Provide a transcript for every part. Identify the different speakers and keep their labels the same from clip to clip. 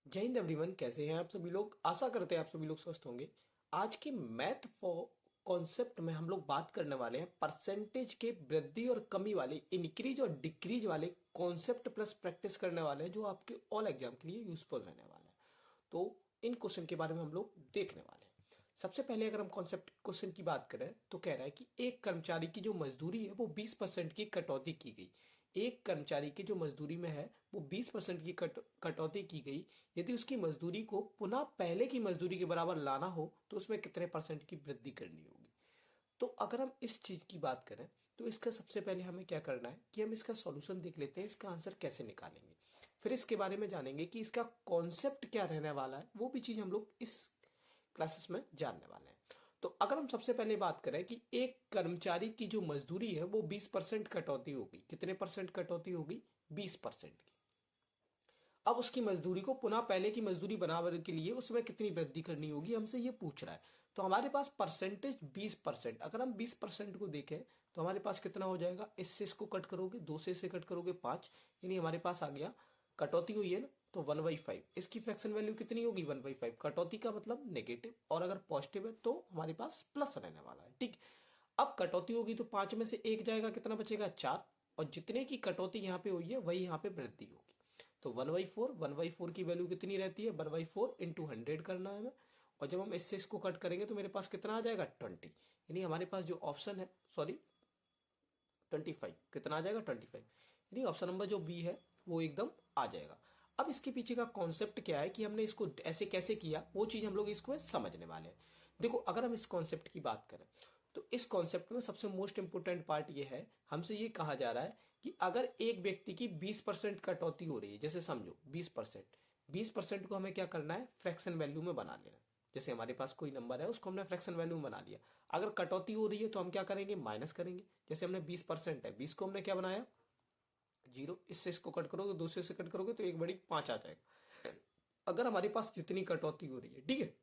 Speaker 1: जय हिंद एवरीवन, कैसे हैं आप सभी लोग। आशा करते हैं आप सभी लोग स्वस्थ होंगे। आज की मैथ फॉर कॉन्सेप्ट में हम लोग बात करने वाले हैं परसेंटेज के वृद्धि और कमी वाले, इंक्रीज और डिक्रीज वाले कॉन्सेप्ट प्लस प्रैक्टिस करने वाले हैं, जो आपके ऑल एग्जाम के लिए यूजफुल रहने वाले हैं। तो इन क्वेश्चन के बारे में हम लोग देखने वाले हैं। सबसे पहले अगर हम कॉन्सेप्ट क्वेश्चन की बात करें तो कह रहा है कि एक कर्मचारी की जो मजदूरी है वो 20% की कटौती की गई। एक कर्मचारी की जो मजदूरी में है वो 20% की कटौती की गई। यदि उसकी मजदूरी को पुनः पहले की मजदूरी के बराबर लाना हो तो उसमें कितने परसेंट की वृद्धि करनी होगी। तो अगर हम इस चीज की बात करें तो इसका सबसे पहले हमें क्या करना है कि हम इसका सॉल्यूशन देख लेते हैं, इसका आंसर कैसे निकालेंगे। फिर इसके बारे में जानेंगे कि इसका कॉन्सेप्ट क्या रहने वाला है, वो भी चीज हम लोग इस क्लासेस में जानने वाले हैं। तो अगर हम सबसे पहले बात करें कि एक कर्मचारी की जो मजदूरी है वो 20% कटौती होगी। कितने परसेंट कटौती होगी? 20% की। अब उसकी मजदूरी को पुनः पहले की मजदूरी बनाने के लिए उसमें कितनी वृद्धि करनी होगी, हमसे ये पूछ रहा है। तो हमारे पास परसेंटेज 20%, अगर हम 20% को देखें तो हमारे पास कितना हो जाएगा। इससे इसको कट करोगे, 2 से इसे कट करोगे 5, यानी हमारे पास आ गया, कटौती हुई है ना, तो 1/5। इसकी फ्रैक्शन वैल्यू कितनी होगी? 1/5। कटौती का मतलब नेगेटिव, और अगर पॉजिटिव है तो हमारे पास प्लस रहने वाला है। ठीक। अब कटौती होगी तो 5 में से 1 जाएगा, कितना बचेगा? 4। और जितने की कटौती यहाँ पे हुई है वही यहाँ पे वृद्धि होगी। तो 1/4 की वैल्यू कितनी रहती है? 1/4 इंटू 100 करना है हमें। और जब हम इससे इसको कट करेंगे तो मेरे पास कितना आ जाएगा? 20। यानी हमारे पास जो ऑप्शन है, सॉरी 25, कितना आ जाएगा? 25। यानी ऑप्शन नंबर जो बी है वो एकदम आ जाएगा। अब इसके पीछे का कॉन्सेप्ट क्या है कि हमने इसको ऐसे कैसे किया, वो चीज हम लोग इसको समझने वाले हैं। देखो, अगर हम इस कॉन्सेप्ट की बात करें तो इस कॉन्सेप्ट में सबसे मोस्ट इंपोर्टेंट पार्ट ये है, हमसे ये कहा जा रहा है कि अगर एक व्यक्ति की 20% कटौती हो रही है, जैसे समझो 20%, 20% को हमें क्या करना है? फ्रैक्शन वैल्यू में बना लेना। जैसे हमारे पास कोई नंबर है, उसको हमने फ्रैक्शन वैल्यू में बना लिया। अगर कटौती हो रही है तो हम क्या करेंगे? माइनस करेंगे। जैसे हमने 20% है, 20 को हमने क्या बनाया? 0। इससे इसको कट करोगे, दूसरे से कट करोगे तो 1/5 आ जाएगा। अगर हमारे पास जितनी कटौती हो रही है, ठीक है,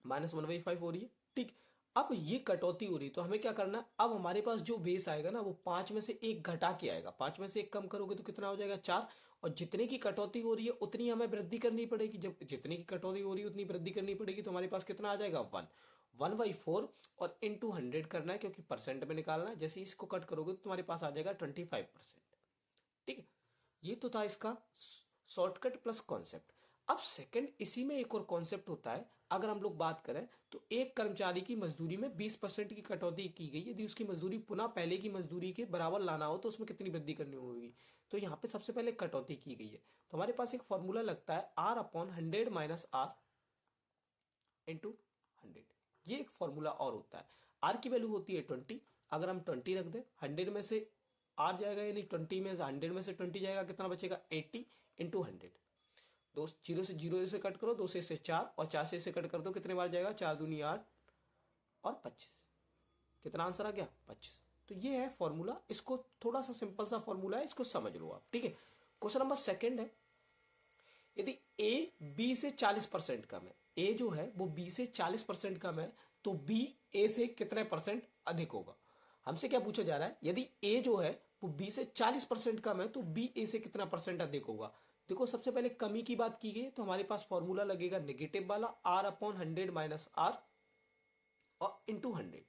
Speaker 1: -1/5 हो रही है, ठीक। अब ये कटौती हो रही है तो हमें क्या करना है? अब हमारे पास जो बेस आएगा ना वो 5 में से 1 घटा के आएगा। 5 में से 1 कम करोगे तो कितना हो जाएगा? 4। और जितने की कटौती हो रही है उतनी हमें वृद्धि करनी पड़ेगी। जब जितने की कटौती हो रही है उतनी वृद्धि करनी पड़ेगी, तो हमारे पास कितना आ जाएगा? 1। 1/4 और इंटू 100 करना है, क्योंकि परसेंट में निकालना है। जैसे इसको कट करोगे तो तुम्हारे पास आ जाएगा 25%। ठीक है। ये तो था इसका शॉर्टकट प्लस कॉन्सेप्ट। अब सेकंड, इसी में एक और कॉन्सेप्ट होता है। अगर हम लोग बात करें तो एक कर्मचारी की मजदूरी में 20% की कटौती की गई। यदि उसकी मजदूरी पुनः पहले की मजदूरी के बराबर लाना हो तो उसमें कितनी वृद्धि करनी होगी। तो यहाँ पे सबसे पहले कटौती की गई है, तो हमारे पास एक फॉर्मूला लगता है R/100 माइनस आर इंटू 100। ये एक फॉर्मूला और होता है। आर की वैल्यू होती है 20। अगर हम 20 रख दें, 100 में से आर जाएगा, यानी 20 में से 100 में से 20 जाएगा, कितना बचेगा? 80 इंटू 100। दो जीरो से जीरो से कट करो, 2 से इसे 4, और 4 से इसे कट कर दो, कितने बार जाएगा? 4 दूनी 8 और 25। कितना आंसर आ गया? 25। तो ये है फॉर्मूला। इसको थोड़ा सा सिंपल सा फॉर्मूला है, इसको समझ लो आप। ठीक है। क्वेश्चन नंबर सेकंड है, यदि ए बी से 40% कम है, ए जो है वो बी से 40% कम है, तो बी ए से कितने परसेंट अधिक होगा। हमसे क्या पूछा जा रहा है? यदि ए जो है वो बी से 40% कम है तो बी ए से कितना परसेंट अधिक होगा। देखो, सबसे पहले कमी की बात की गई तो हमारे पास फॉर्मूला लगेगा नेगेटिव वाला, R/100 माइनस आर और इंटू 100।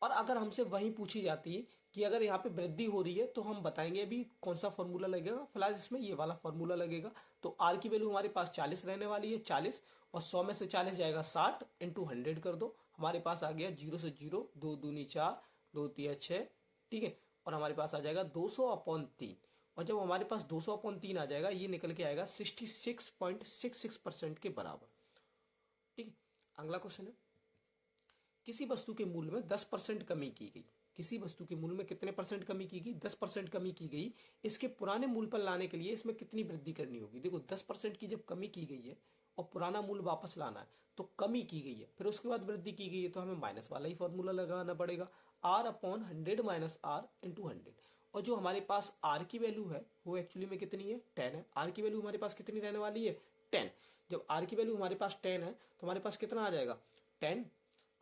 Speaker 1: और अगर हमसे वही पूछी जाती है कि अगर यहाँ पे वृद्धि हो रही है तो हम बताएंगे अभी कौन सा फॉर्मूला लगेगा। फिलहाल इसमें ये वाला फॉर्मूला लगेगा। तो आर की वैल्यू हमारे पास 40 रहने वाली है, 40, और 100 में से 40 जाएगा 60, इंटू 100 कर दो, हमारे पास आ गया 0 से 0, 2 दूनी 4, 2 तिया 6। ठीक है। और हमारे पास आ जाएगा 200/3। और जब हमारे पास 200/3 आ जाएगा, ये निकल के आएगा 66.66% के बराबर। ठीक है। अगला क्वेश्चन है, किसी वस्तु के मूल्य में 10% कमी की गई। किसी वस्तु के मूल्य में कितने परसेंट कमी की गई? 10% कमी की गई। इसके पुराने मूल्य पर लाने के लिए इसमें कितनी वृद्धि करनी होगी। देखो, 10% की जब कमी की गई है और पुराना मूल्य वापस लाना है तो कमी की गई है, फिर उसके बाद वृद्धि की गई है, तो हमें माइनस वाला ही फॉर्मूला लगाना पड़ेगा। R/100 minus are into 100। और जो हमारे पास आर की वैल्यू है वो एक्चुअली में कितनी है? 10 है। आर की वैल्यू हमारे पास कितनी रहने वाली है? 10। जब आर की वैल्यू हमारे पास 10 है तो हमारे पास कितना आ जाएगा? 10।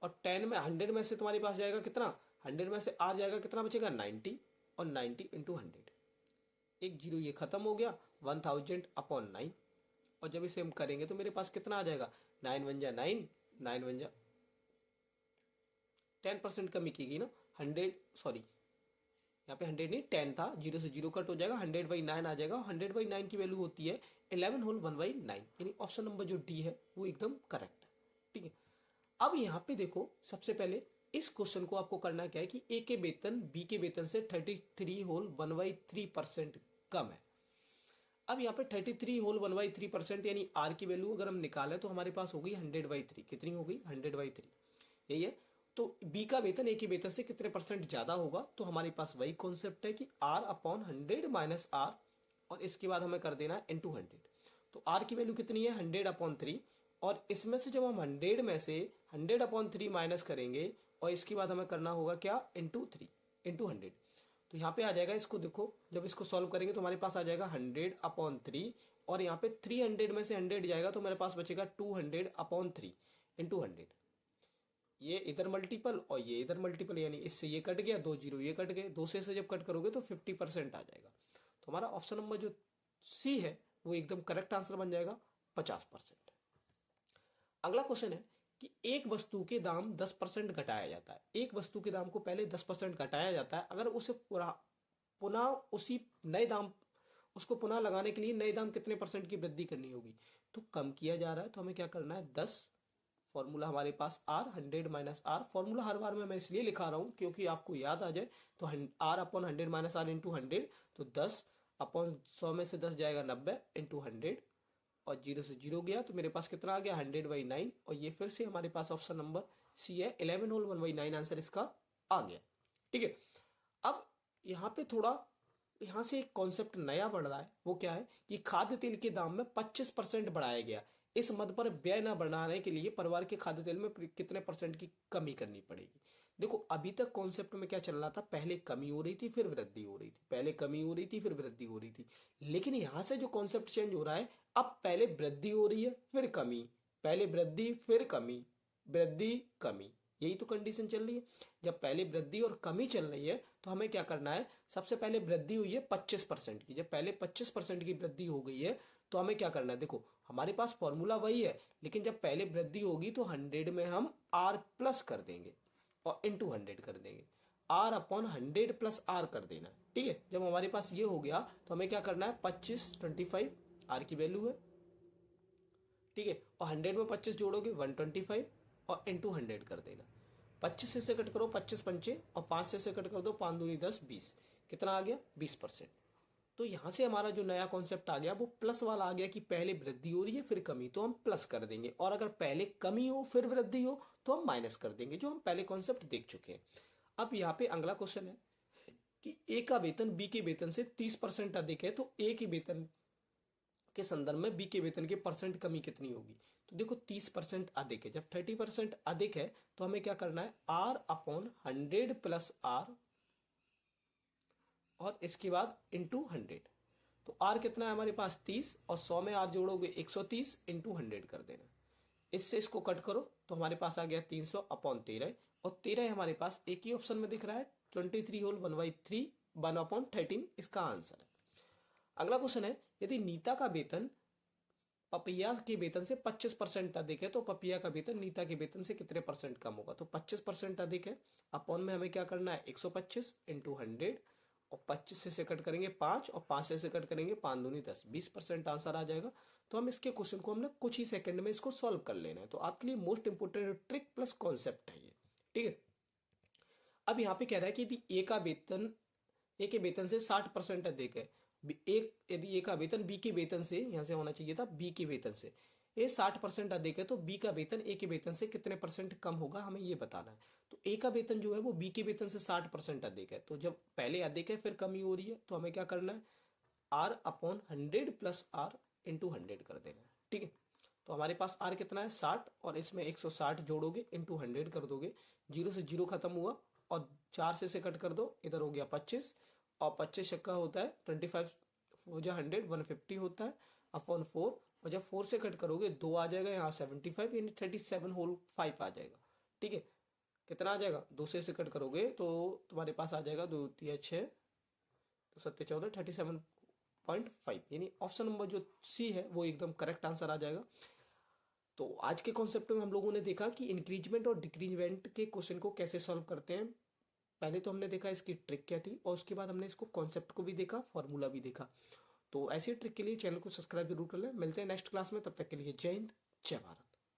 Speaker 1: और 10 में 100 में से तुम्हारे पास जाएगा कितना? 100 में से आ जाएगा, कितना बचेगा? 90। और 90 इंटू 100, एक जीरो ये खत्म हो गया, 1000/9। और जब इसे हम करेंगे तो मेरे पास कितना आ जाएगा, 9 × 1 = 9, 9 × 1 10% कमी की गई ना, 100 सॉरी यहाँ पे 100 नहीं 10 था, 0 से 0 कट हो जाएगा, 100/9 आ जाएगा। 100/9 की वैल्यू होती है 11 होल 1/9, यानी ऑप्शन नंबर जो डी है वो एकदम करेक्ट है। ठीक है, अब यहाँ पे देखो सबसे पहले इस क्वेश्चन को आपको करना क्या है कि ए के वेतन बी के वेतन से 33 होल 1/3% कम है। अब यहाँ पे 33 होल 1/3% यानी आर की वैल्यू अगर हम निकालें तो हमारे पास हो गई 100/3। कितनी हो गई, 100/3, यही है। तो बी का वेतन ए के वेतन से कितने परसेंट ज्यादा होगा, तो हमारे पास वही कॉन्सेप्ट है कि R/100 माइनस आर, और इसके बाद हमें कर देना है इंटू 100। तो आर की वैल्यू कितनी है, 100/3, और इसमें से जब हम 100 में से 100/3 माइनस करेंगे और इसके बाद हमें करना होगा क्या, इंटू 3 इंटू 100। तो यहाँ पे आ जाएगा, इसको देखो जब इसको सॉल्व करेंगे तो हमारे पास आ जाएगा 100/3, और यहाँ पे 300 में से 100 जाएगा तो मेरे पास बचेगा 200/3 इंटू 100। ये इधर मल्टीपल और ये इधर मल्टीपल, यानी इससे ये कट गया, 2 0 ये कट गए, 2 से जब कट करोगे तो 50% आ जाएगा। तो हमारा ऑप्शन नंबर जो सी है वो एकदम करेक्ट आंसर बन जाएगा, 50%। अगला क्वेश्चन है कि एक वस्तु के दाम 10% घटाया जाता है। एक वस्तु के दाम को पहले 10% घटाया जाता है, अगर उसे पुनः उसी नए दाम उसको पुनः लगाने के लिए नए दाम कितने परसेंट की वृद्धि करनी होगी, तो कम किया जा रहा है। तो हमें क्या करना है, 10, फॉर्मूला हमारे पास आर, 100 माइनस आर। फॉर्मूला हर बार में मैं इसलिए लिखा रहा हूं क्योंकि आपको याद आ जाए। तो R/100 माइनस आर इंटू 100, तो 10/100 में से 10 जाएगा 90 इंटू 100, और 0 से 0 गया तो मेरे पास कितना आ गया, 100/9, और ये फिर से हमारे पास ऑप्शन नंबर सी है, 11 होल 1/9 आंसर इसका आ गया। ठीक है, अब यहाँ पे थोड़ा यहाँ से एक कॉन्सेप्ट नया बढ़ रहा है, वो क्या है कि खाद्य तेल के दाम में 25% बढ़ाया गया। इस मद पर व्यय न बढ़ाने के लिए परिवार के खाद्य तेल में कितने परसेंट की कमी करनी पड़ेगी। देखो अभी तक कॉन्सेप्ट में क्या चल रहा था, पहले कमी हो रही थी फिर वृद्धि हो रही थी, पहले कमी हो रही थी फिर वृद्धि हो रही थी। लेकिन यहां से जो कॉन्सेप्ट चेंज हो रहा है, अब पहले वृद्धि हो रही है फिर कमी, पहले वृद्धि फिर कमी, वृद्धि कमी, यही तो कंडीशन चल रही है। जब पहले वृद्धि और कमी चल रही है तो हमें क्या करना है, सबसे पहले वृद्धि हुई है 25% की, जब पहले 25% की वृद्धि हो गई है तो हमें क्या करना है, देखो हमारे पास फॉर्मूला वही है, लेकिन जब पहले वृद्धि होगी तो 100 में हम आर प्लस कर देंगे और इंटू 100 कर देंगे, R/100 प्लस आर कर देना। ठीक है, जब हमारे पास ये हो गया तो हमें क्या करना है, 25 25 आर की वैल्यू है। ठीक है, और 100 में 25 जोड़ोगे 125 और इंटू 100 कर देना। 25 से कट करो 25 पंचे, और 5 से कट कर दो 5 दूनी 10 20, कितना आ गया, 20%। तो यहां से हमारा जो नया कॉन्सेप्ट आ गया वो प्लस वाला आ गया कि पहले वृद्धि हो रही है फिर कमी, तो हम प्लस कर देंगे, और अगर पहले कमी हो फिर वृद्धि हो तो हम माइनस कर देंगे, जो हम पहले कॉन्सेप्ट देख चुके हैं। अब यहाँ पे अगला क्वेश्चन है कि ए का वेतन बी के वेतन से 30% अधिक है, तो ए के वेतन के संदर्भ में बी के वेतन के परसेंट कमी कितनी होगी। तो देखो 30% अधिक है, जब 30% अधिक है तो हमें क्या करना है, R/100 प्लस आर, और इसके बाद इंटू 100। तो आर कितना है हमारे पास 30, और 100 में आर जोड़ोगे 130 इंटू 100 कर देना। इससे इसको कट करो तो हमारे पास आ गया 300/13, और 13 हमारे पास एक ही ऑप्शन में दिख रहा है, 23 होल 1/3 1/13 इसका आंसर है। अगला क्वेश्चन है, यदि नीता का वेतन पपिया के वेतन से 25% अधिक है तो पपिया का वेतन नीता के वेतन से कितने परसेंट कम होगा। तो 25% अधिक है, अपॉन में हमें क्या करना है, 125 इंटू 100, और 25 से कट करेंगे 5, और 5 से कट करेंगे 5 दूनी 10, 20% आंसर आ जाएगा। तो हम इसके क्वेश्चन को हमने कुछ ही सेकंड में इसको सॉल्व कर लेना है, तो आपके लिए most important trick plus concept है ये। ठीक है, अब यहाँ पे कह रहा है कि यदि ए के वेतन से 60% अधिक है, एक यदि ए का वेतन बी के वेतन से, यहां से होना चाहिए था बी के वेतन से, ए 60% अधिक है तो बी का वेतन ए के वेतन से कितने परसेंट कम होगा, हमें ये बताना है। तो ए का वेतन जो है वो बी के वेतन से 60% अधिक है, तो जब पहले अधिक है फिर कमी हो रही है तो हमें क्या करना है, R/100 प्लस आर इंटू 100 कर देना है। ठीक है, तो हमारे पास आर कितना है 60, और इसमें 160 जोड़ोगे इंटू 100 कर दोगे, 0 से 0 खत्म हुआ, और 4 से कट कर दो, इधर हो गया 25, और 25 का होता है 25 हो जा 100 150 होता है अपॉन 4, और जब 4 से कट करोगे 2 आ जाएगा यहाँ 75, यानी 37 होल 5 आ जाएगा। ठीक है, कितना आ जाएगा, 2 से कट करोगे तो तुम्हारे पास आ जाएगा 2 3 6 तो 7 14 37 0.5, यानी ऑप्शन नंबर जो सी है वो एकदम करेक्ट आंसर आ जाएगा। तो आज के कॉन्सेप्ट में हम लोगों ने देखा कि इंक्रीजमेंट और डिक्रीजमेंट के क्वेश्चन को कैसे सॉल्व करते हैं। पहले तो हमने देखा इसकी ट्रिक क्या थी, और उसके बाद हमने इसको कॉन्सेप्ट को भी देखा, फॉर्मूला भी देखा। तो ऐसी ट्रिक के लिए चैनल को सब्सक्राइब जरूर कर लें। मिलते हैं नेक्स्ट क्लास में, तब तक के लिए जय हिंद, जय भारत।